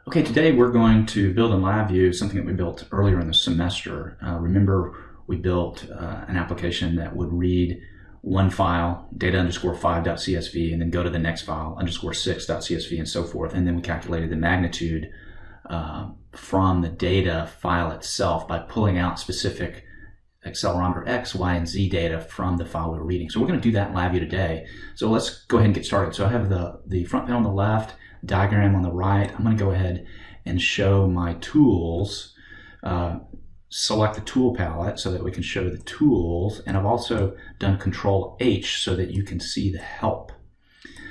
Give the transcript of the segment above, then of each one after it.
Okay, today we're going to build in LabVIEW something that we built earlier in the semester. Remember, we built an application that would read one file, data_5.csv, and then go to the next file, _6.csv, and so forth. And then we calculated the magnitude from the data file itself by pulling out specific accelerometer X, Y, and Z data from the file we were reading. So we're going to do that in LabVIEW today. So let's go ahead and get started. So I have the front panel on the left, diagram on the right. I'm going to go ahead and show my tools, select the tool palette so that we can show the tools, and I've also done Control H so that you can see the help.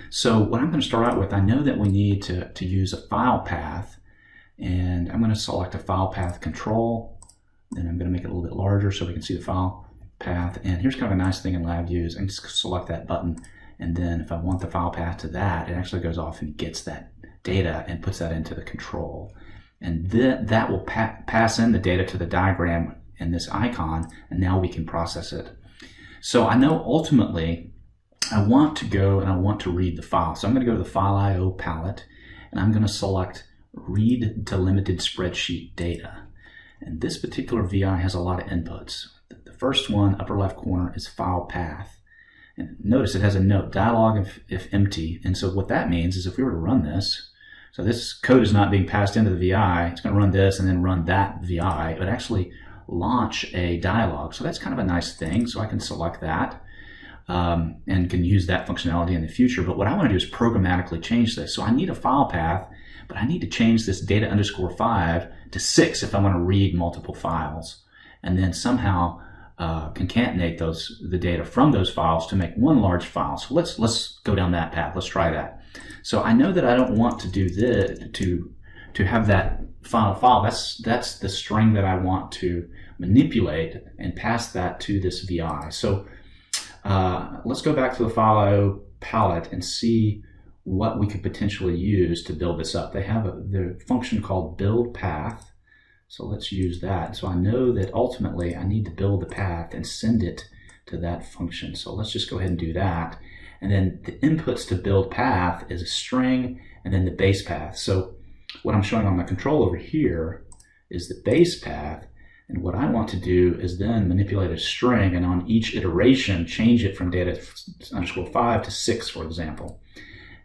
So what I'm going to start out with, I know that we need to use a file path, and I'm going to select a file path control, then I'm going to make it a little bit larger so we can see the file path. And here's kind of a nice thing in LabVIEW is I can just select that button, and then if I want the file path to that, it actually goes off and gets that data and puts that into the control. And that will pass in the data to the diagram in this icon, and now we can process it. So I know ultimately I want to go and I want to read the file. So I'm going to go to the File I/O palette, and I'm going to select Read Delimited Spreadsheet Data. And this particular VI has a lot of inputs. The first one, upper left corner, is file path. And notice it has a note, dialog if empty. And so what that means is if we were to run this, so this code is not being passed into the VI, it's going to run this and then run that VI. It would actually launch a dialog. So that's kind of a nice thing. So I can select that and can use that functionality in the future. But what I want to do is programmatically change this. So I need a file path, but I need to change this data_5 to 6 if I want to read multiple files. And then somehow concatenate the data from those files to make one large file. So let's go down that path. Let's try that. So I know that I don't want to do this to have that final file. That's the string that I want to manipulate and pass that to this VI. So let's go back to the File I/O palette and see what we could potentially use to build this up. They have the function called build path. So let's use that. So I know that ultimately I need to build the path and send it to that function. So let's just go ahead and do that. And then the inputs to build path is a string and then the base path. So what I'm showing on my control over here is the base path. And what I want to do is then manipulate a string and on each iteration change it from data_5 to 6, for example.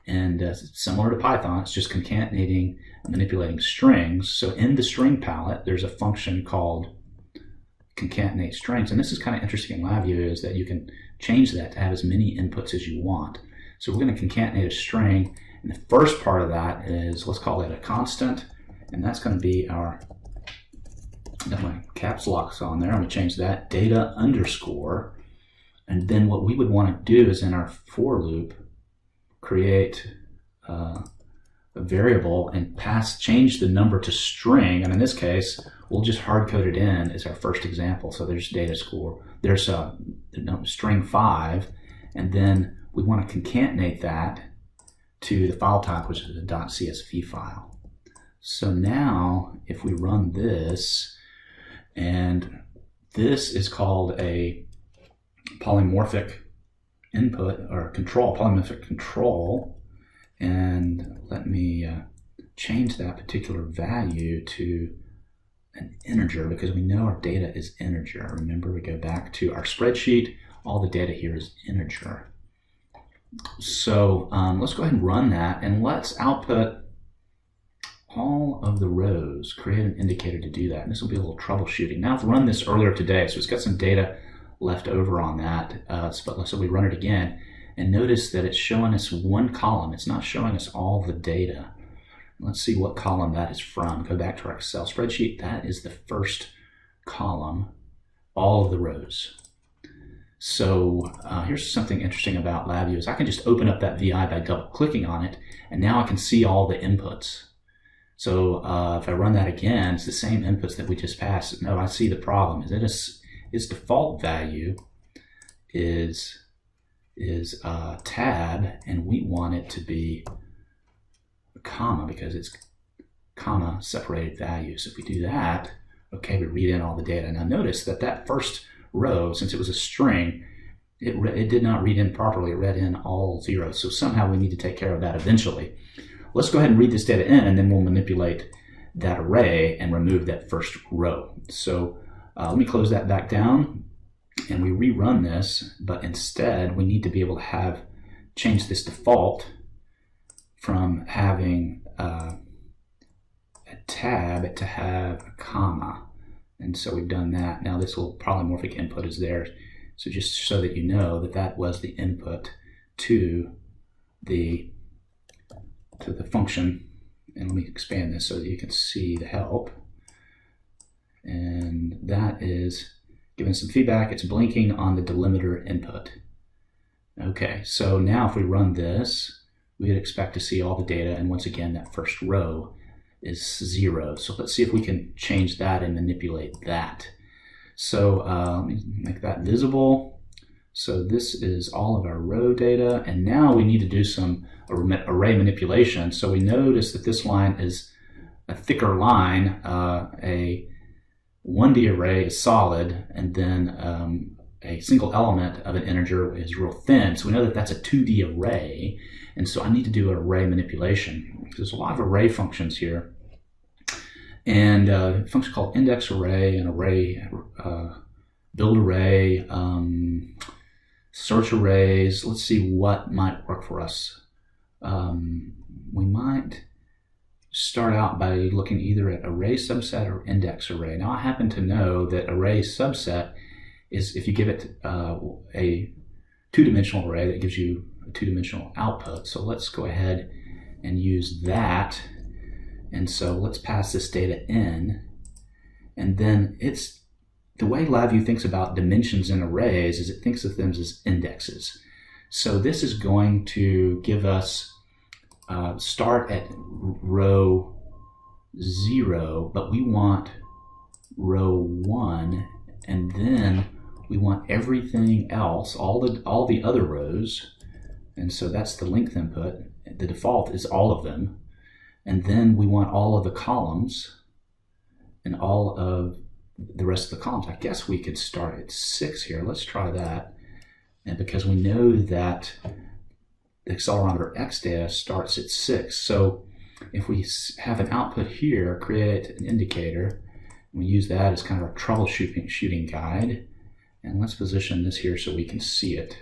And similar to Python, it's just concatenating and manipulating strings. So in the string palette, there's a function called concatenate strings. And this is kind of interesting in LabVIEW is that you can change that to have as many inputs as you want. So we're going to concatenate a string. And the first part of that is, let's call it a constant. And that's going to be our, my caps lock's on there. I'm going to change that, data underscore. And then what we would want to do is in our for loop, create a variable and change the number to string, and in this case we'll just hard code it in as our first example. So there's there's string 5, and then we want to concatenate that to the file type, which is a .csv file. So now if we run this, and this is called a polymorphic input or control, polymorphic control, and let me change that particular value to an integer because we know our data is integer. Remember, we go back to our spreadsheet, all the data here is integer. So let's go ahead and run that, and let's output all of the rows, create an indicator to do that. And this will be a little troubleshooting. Now I've run this earlier today, so it's got some data left over on that, so we run it again, and notice that it's showing us one column. It's not showing us all the data. Let's see what column that is from. Go back to our Excel spreadsheet. That is the first column, all of the rows. So here's something interesting about LabVIEW is I can just open up that VI by double clicking on it, and now I can see all the inputs. So if I run that again, it's the same inputs that we just passed. No, I see the problem. Its default value is tab, and we want it to be a comma because it's comma separated value. So if we do that, okay, we read in all the data. Now notice that first row, since it was a string, it did not read in properly. It read in all zeros. So somehow we need to take care of that eventually. let's go ahead and read this data in, and then we'll manipulate that array and remove that first row. So let me close that back down, and we rerun this, but instead we need to be able to change this default from having a tab to have a comma. And so we've done that. Now this little polymorphic input is there. So just so that you know that that was the input to the function. And let me expand this so that you can see the help. And that is giving some feedback. It's blinking on the delimiter input. Okay, so now if we run this, we would expect to see all the data. And once again, that first row is 0. So let's see if we can change that and manipulate that. So let me make that visible. So this is all of our row data, and now we need to do some array manipulation. So we notice that this line is a thicker line. A 1D array is solid, and then a single element of an integer is real thin. So we know that that's a 2D array, and so I need to do an array manipulation. There's a lot of array functions here, and a function called index array, and array build array, search arrays. Let's see what might work for us. We might start out by looking either at array subset or index array. Now I happen to know that array subset is if you give it a two-dimensional array that gives you a two-dimensional output. So let's go ahead and use that. And so let's pass this data in, and then the way LabVIEW thinks about dimensions in arrays is it thinks of them as indexes. So this is going to give us start at row 0, but we want row 1, and then we want everything else, all the other rows, and so that's the length input. The default is all of them, and then we want all of the columns and all of the rest of the columns. I guess we could start at 6 here. Let's try that. And because we know that the accelerometer X data starts at 6, so if we have an output here, create an indicator, we use that as kind of our troubleshooting guide. And let's position this here so we can see it.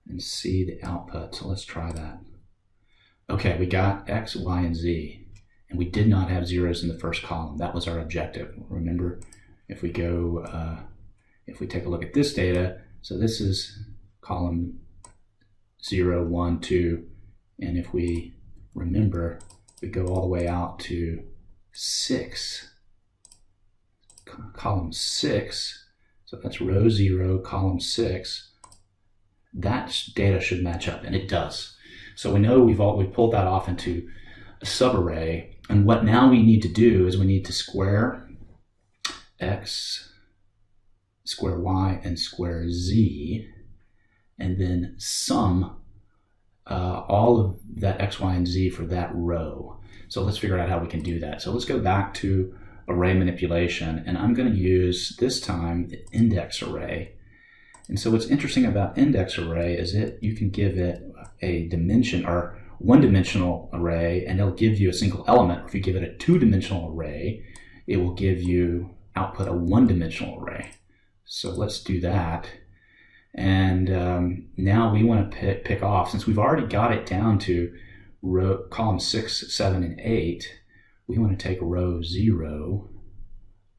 And see the output. So let's try that. Okay, we got X, Y, and Z. And we did not have zeros in the first column. That was our objective. Remember, if we go, if we take a look at this data, so this is column 0, 1, 2, and if we remember, we go all the way out to 6, column 6, so that's row 0, column 6, that data should match up, and it does. So we know we've pulled that off into a subarray, and what now we need to do is we need to square X, square Y, and square Z, and then sum all of that X, Y, and Z for that row. So let's figure out how we can do that. So let's go back to array manipulation, and I'm going to use this time the index array. And so what's interesting about index array is you can give it a dimension or one-dimensional array, and it'll give you a single element. If you give it a two-dimensional array, it will give you output a one-dimensional array. So let's do that. And now we want to pick off, since we've already got it down to column 6, 7, and 8, we want to take row 0,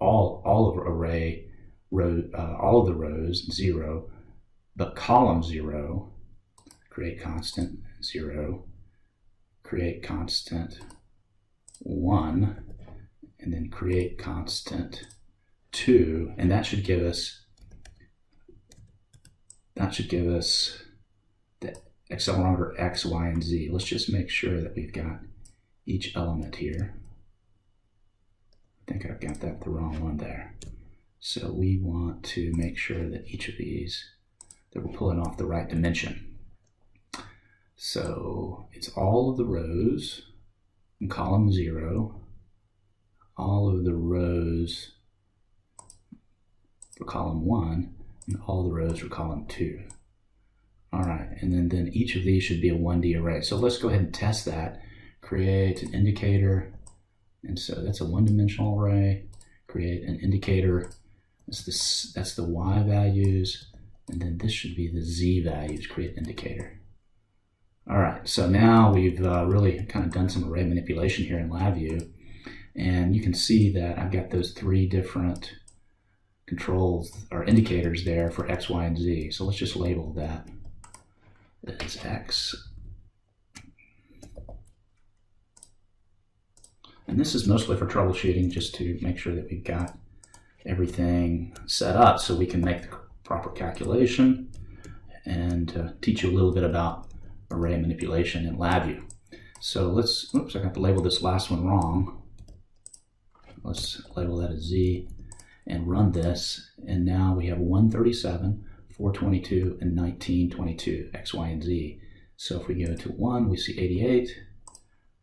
all of array, all of the rows 0, but column 0, create constant 0, create constant 1, and then create constant 2, and that should give us the accelerometer X, Y, and Z. Let's just make sure that we've got each element here. I think I've got the wrong one there. So we want to make sure that each of these, that we're pulling off the right dimension. So it's all of the rows in column 0, all of the rows for column 1, and all the rows for column 2. All right, and then each of these should be a 1D array. So let's go ahead and test that. Create an indicator, and so that's a one-dimensional array. Create an indicator. That's the Y values, and then this should be the Z values. Create indicator. All right, so now we've really kind of done some array manipulation here in LabVIEW, and you can see that I've got those three different controls or indicators there for X, Y, and Z. So let's just label that as X. And this is mostly for troubleshooting, just to make sure that we've got everything set up so we can make the proper calculation, and teach you a little bit about array manipulation in LabVIEW. So let's, oops, I got to label this last one wrong. Let's label that as Z and run this. And now we have 137, 422, and 1922, X, Y, and Z. So if we go to 1, we see 88.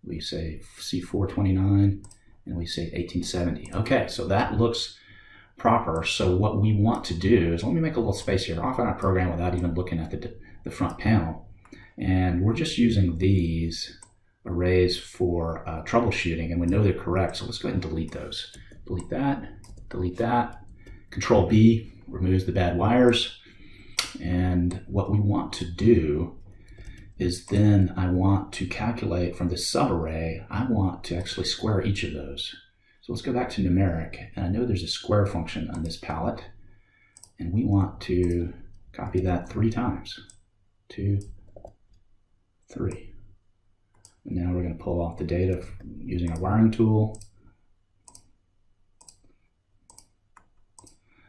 We see 429, and we say 1870. Okay, so that looks proper. So what we want to do is, let me make a little space here. Often I program without even looking at the front panel. And we're just using these arrays for troubleshooting, and we know they're correct. So let's go ahead and delete those. Delete that, delete that. Control B removes the bad wires. And what we want to do is then I want to calculate from this subarray, I want to actually square each of those. So let's go back to numeric, and I know there's a square function on this palette, and we want to copy that 3 times. 2, 3. And now we're going to pull off the data using our wiring tool.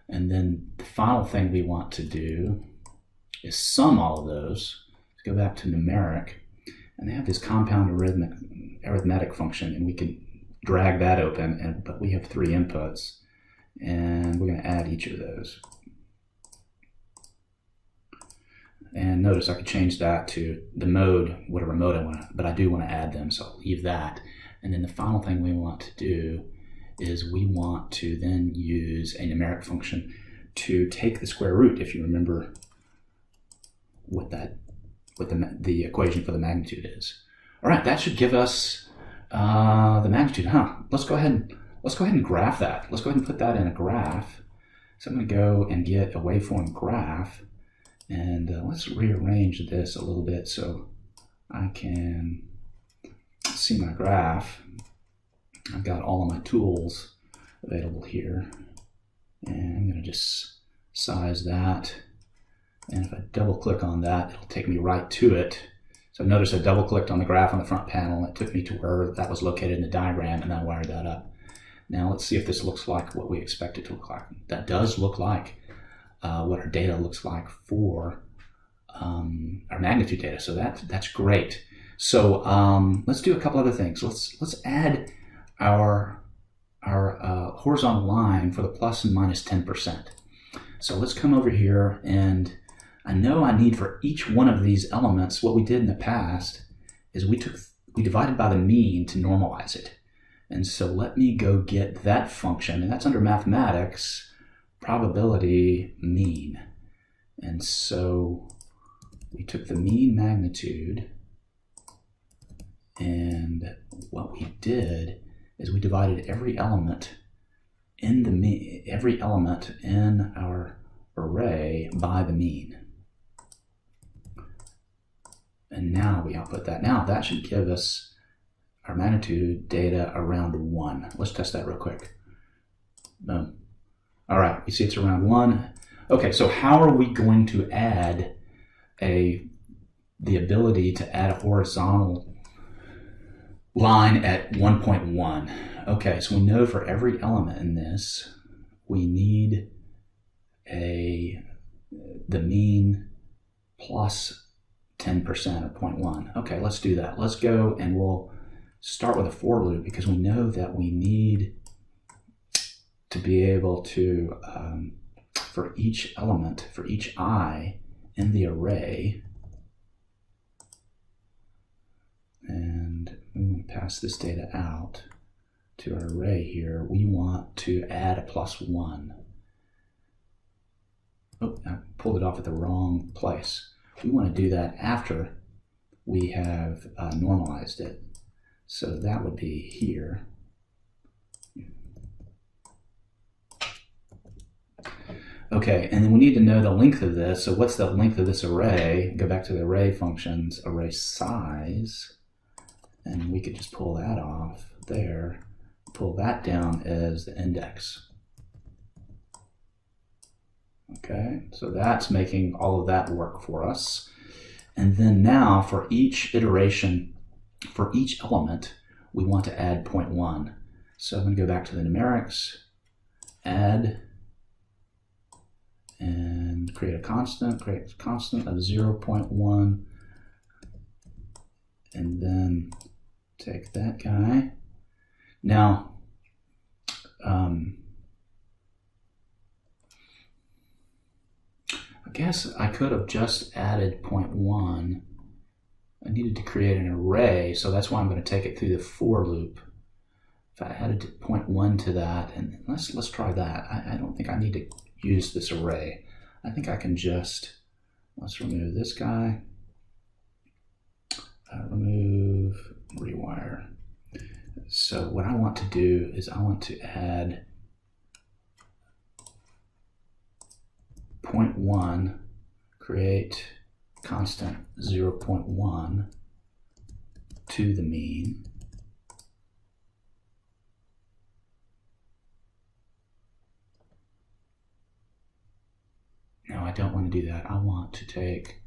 And then the final thing we want to do is sum all of those. Go back to numeric, and they have this compound arithmetic function, and we can drag that open, but we have 3 inputs, and we're going to add each of those. And notice I could change that to the mode, whatever mode I want, but I do want to add them, so I'll leave that. And then the final thing we want to do is we want to then use a numeric function to take the square root, if you remember what the equation for the magnitude is. All right, that should give us the magnitude, Let's go ahead and graph that. Let's go ahead and put that in a graph. So I'm going to go and get a waveform graph, and let's rearrange this a little bit so I can see my graph. I've got all of my tools available here, and I'm going to just size that. And if I double click on that, it'll take me right to it. So notice I double clicked on the graph on the front panel, and it took me to where that was located in the diagram, and I wired that up. Now let's see if this looks like what we expect it to look like. That does look like what our data looks like for our magnitude data. So that's great. So let's do a couple other things. Let's add our horizontal line for the plus and minus 10%. So let's come over here, and I know I need for each one of these elements, what we did in the past is we divided by the mean to normalize it. And so let me go get that function, and that's under mathematics, probability mean. And so we took the mean magnitude, and what we did is we divided every element in our array by the mean. And now we output that. Now that should give us our magnitude data around 1. Let's test that real quick. Boom. All right, you see it's around 1. Okay, so how are we going to add the ability to add a horizontal line at 1.1? Okay, so we know for every element in this, we need the mean plus 10% or 0.1. Okay, let's do that. Let's go and we'll start with a for loop, because we know that we need to be able to, for each element, for each I in the array, and we want to pass this data out to our array here, we want to add a +1. Oh, I pulled it off at the wrong place. we want to do that after we have normalized it. So that would be here. Okay, and then we need to know the length of this. So what's the length of this array? Go back to the array functions, array size, and we could just pull that off there, pull that down as the index. Okay, so that's making all of that work for us. And then now for each iteration, for each element, we want to add 0.1. So I'm going to go back to the numerics, add, and create a constant of 0.1, and then take that guy. Now, I guess I could have just added 0.1. I needed to create an array, so that's why I'm going to take it through the for loop. If I added 0.1 to that, and let's try that. I don't think I need to use this array. I think I can just, let's remove this guy, remove, rewire. So what I want to do is I want to add 0.1, create constant 0.1 to the mean. No, I don't want to do that. I want to take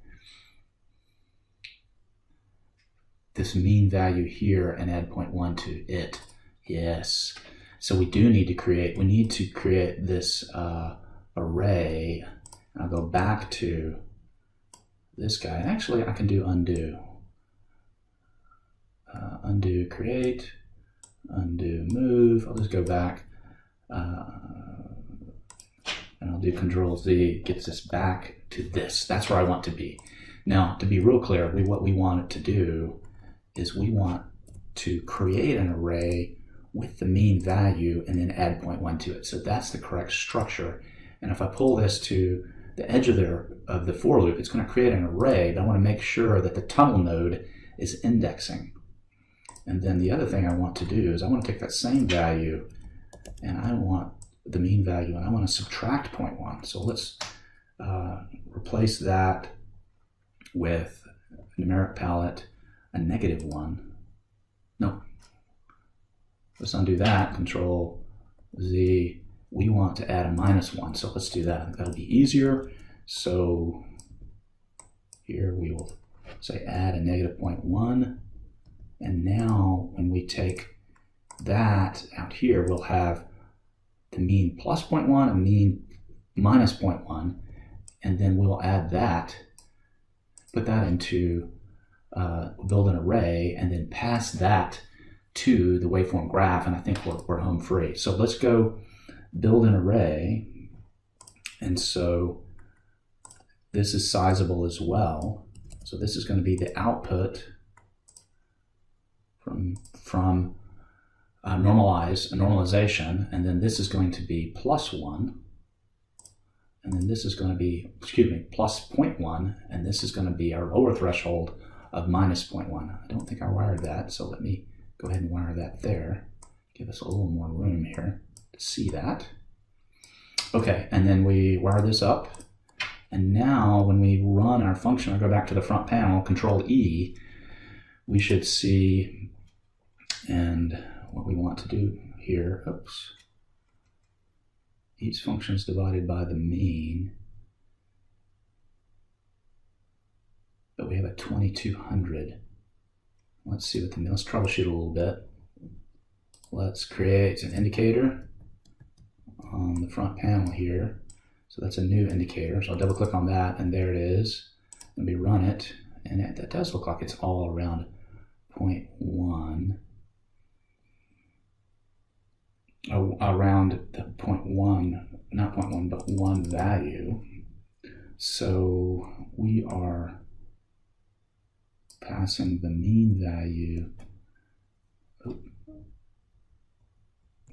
this mean value here and add 0.1 to it. Yes. So we do need to create, this array. I'll go back to this guy. And actually, I can do undo. Undo, create, undo, move. I'll just go back. And I'll do Control Z, gets us back to this. That's where I want to be. Now, to be real clear, what we want it to do is we want to create an array with the mean value and then add 0.1 to it. So that's the correct structure. And if I pull this to the edge of the for loop, it's going to create an array, but I want to make sure that the tunnel node is indexing. And then the other thing I want to do is I want to take that same value and I want the mean value and I want to subtract 0.1. So let's replace that with numeric palette, a -1. No, let's undo that, Control Z. We want to add a -1, so let's do that. That'll be easier. So here we will say add a -0.1, and now when we take that out here, we'll have the mean plus 0.1 and mean minus 0.1, and then we'll add that, put that into, build an array, and then pass that to the waveform graph, and I think we're home free. So let's go build an array, and so this is sizable as well. So this is going to be the output from normalization, and then this is going to be +1, and then this is going to be, plus 0.1, and this is going to be our lower threshold of -0.1. I don't think I wired that, so let me go ahead and wire that there. Give us a little more room here to see that. Okay, and then we wire this up, and now when we run our function, I'll go back to the front panel, Control E, we should see, and what we want to do here, oops, each function is divided by the mean, but we have a 2200. Let's see what the mean, let's troubleshoot a little bit. Let's create an indicator on the front panel here. So that's a new indicator, so I'll double click on that, and there it is. And we run it, and that does look like it's all around 0.1. Around the 0.1, not 0.1, but 1 value. So we are passing the mean value.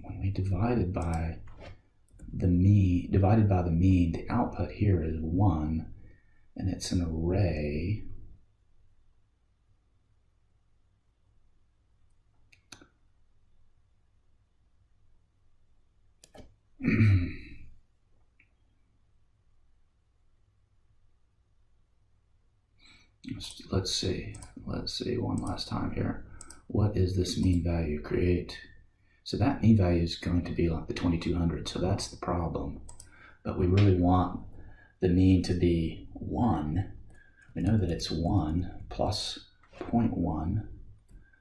When we divided by the mean, the output here is 1, and it's an array. Let's see one last time here. What is this mean value? Create. So that mean value is going to be like the 2200, so that's the problem. But we really want the mean to be 1. We know that it's 1 plus 0.1.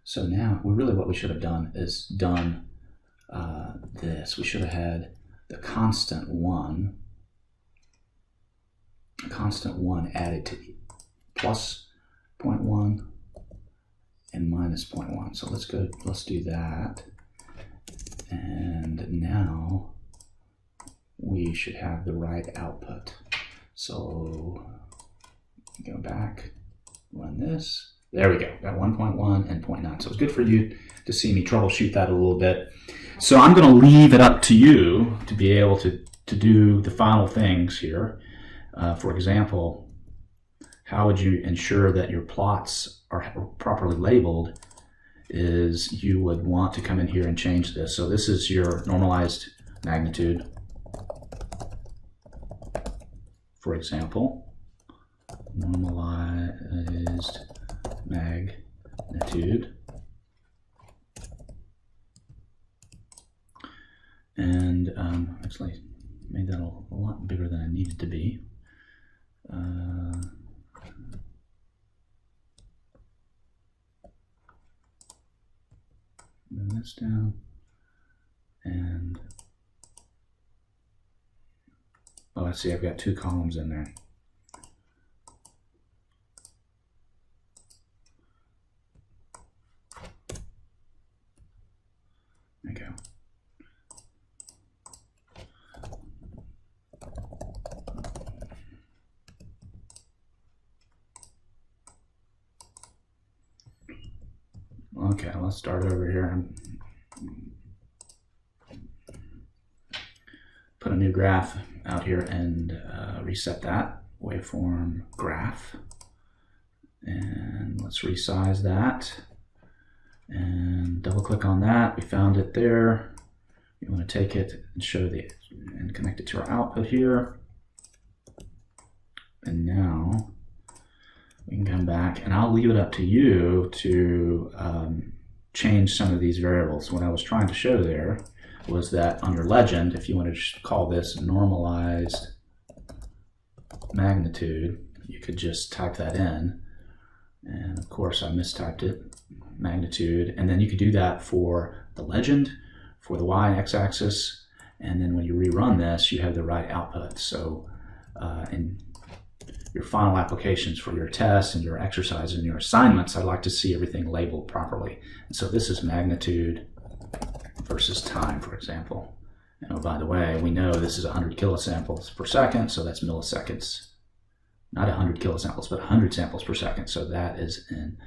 So now what we should have done is done this. We should have had the constant 1 added to plus 0.1 and minus 0.1. So let's do that. And now we should have the right output. So go back, run this. There we go, got 1.1 and 0.9. So it's good for you to see me troubleshoot that a little bit. So I'm going to leave it up to you to be able to do the final things here. For example, how would you ensure that your plots are properly labeled? Is you would want to come in here and change this. So this is your normalized magnitude, for example. Normalized magnitude. And actually made that a lot bigger than I needed to be. Move this down, and I see I've got 2 columns in there. There you go. Okay, let's start over here. Put a new graph out here and reset that. Waveform Graph. And let's resize that. And double click on that. We found it there. You want to take it and connect it to our output here. And now we can come back, and I'll leave it up to you to change some of these variables. What I was trying to show there was that under legend, if you want to call this normalized magnitude, you could just type that in. And of course I mistyped it, magnitude. And then you could do that for the legend, for the Y and X axis. And then when you rerun this, you have the right output. So in your final applications for your tests and your exercises and your assignments, I'd like to see everything labeled properly. And so this is magnitude versus time, for example. And oh, by the way, we know this is 100 kilosamples per second, so that's milliseconds. Not 100 kilosamples, but 100 samples per second. So that is in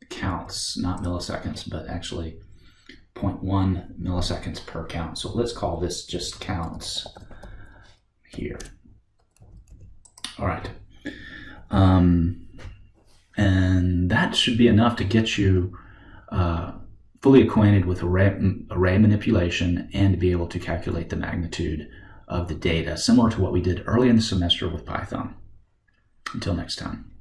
counts, not milliseconds, but actually 0.1 milliseconds per count. So let's call this just counts here. All right. And that should be enough to get you fully acquainted with array manipulation and to be able to calculate the magnitude of the data, similar to what we did early in the semester with Python. Until next time.